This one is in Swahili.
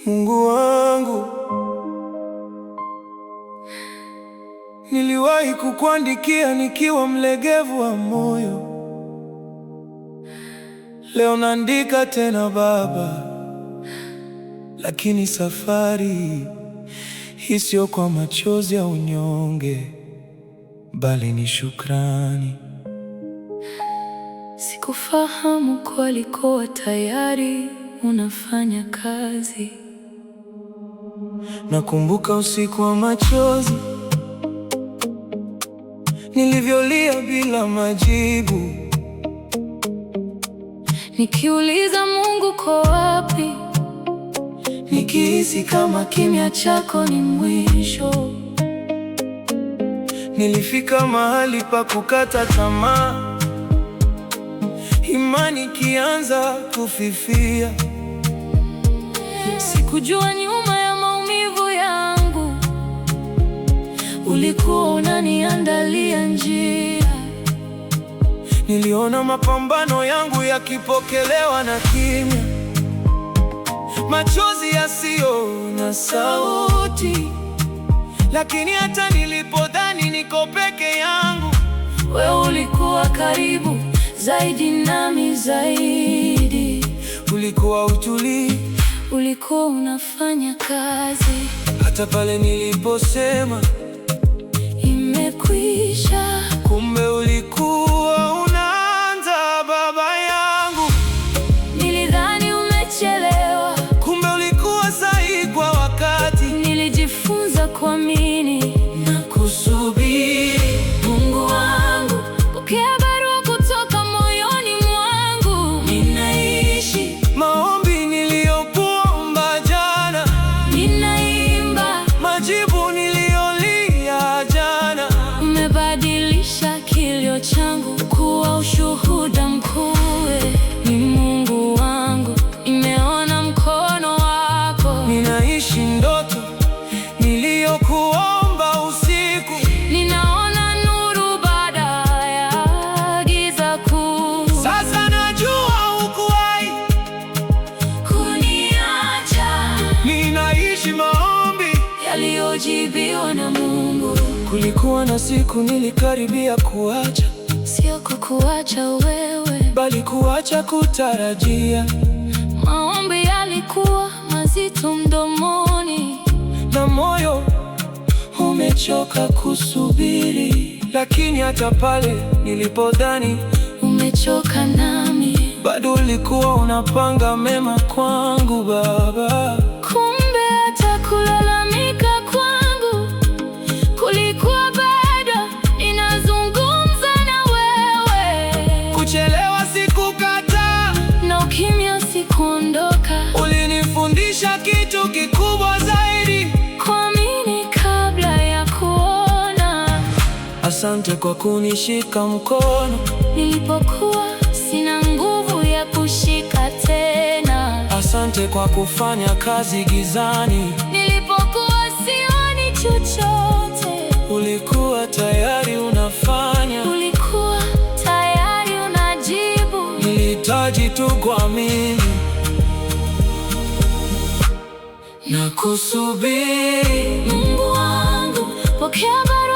Mungu wangu, niliwahi kukuandikia nikiwa mlegevu wa moyo. Leo naandika tena Baba, lakini safari hii sio kwa machozi ya unyonge, bali ni shukrani. Sikufahamu kwa ulikuwa tayari unafanya kazi. Nakumbuka usiku wa machozi, nilivyolia bila majibu, nikiuliza Mungu uko wapi, nikihisi kama kimya chako ni mwisho. Nilifika mahali pa kukata tamaa, imani ikianza kufifia. Sikujua nyuma ya maumivu yangu ulikuwa unaniandalia njia. Niliona mapambano yangu yakipokelewa na kimya, machozi yasiyo na sauti. Lakini hata nilipodhani niko peke yangu, wewe ulikuwa karibu zaidi nami zaidi. Ulikuwa utulivu, ulikuwa unafanya kazi hata pale niliposema imekwisha. Kumbe ulikuwa unaanza, Baba yangu. Nilidhani umechelewa, kumbe ulikuwa sahihi kwa wakati. Nilijifunza kuamini na kusubiri. Mungu wangu, pokea barua kutoka moyoni mwangu. Ninaishi maombi niliyokuomba jana, ninaimba majibu niliyolia jana. Umebadilisha kilio changu kuwa ushuhuda mkuu. Ni Mungu wangu, nimeona mkono wako. Ninaishi ndoto niliyokuomba usiku, ninaona nuru baada ya giza kuu. Sasa najua hukuwahi kuniacha. Ninaishi maombi yaliyojibiwa na Mungu. Kulikuwa na siku nilikaribia kuacha, sio kukuacha wewe, bali kuacha kutarajia. Maombi yalikuwa mazito mdomoni, na moyo umechoka kusubiri. Lakini hata pale nilipodhani umechoka nami, bado ulikuwa unapanga mema kwangu, Baba. Kumbe hata kulalamika kwangu kulikuwa bado ninazungumza na wewe. Kuchelewa sikukataa, na ukimya sikuondoka. Ulinifundisha kitu kikubwa zaidi, kuamini kabla ya kuona. Asante kwa kunishika mkono nilipokuwa sina nguvu ya kushika tena. Asante kwa kufanya kazi gizani nilipokuwa sioni chochote. Ulikuwa tayari unafanya, ulikuwa tayari unajibu. Nilihitaji tu kuamini na kusubiri. Mungu wangu, pokea barua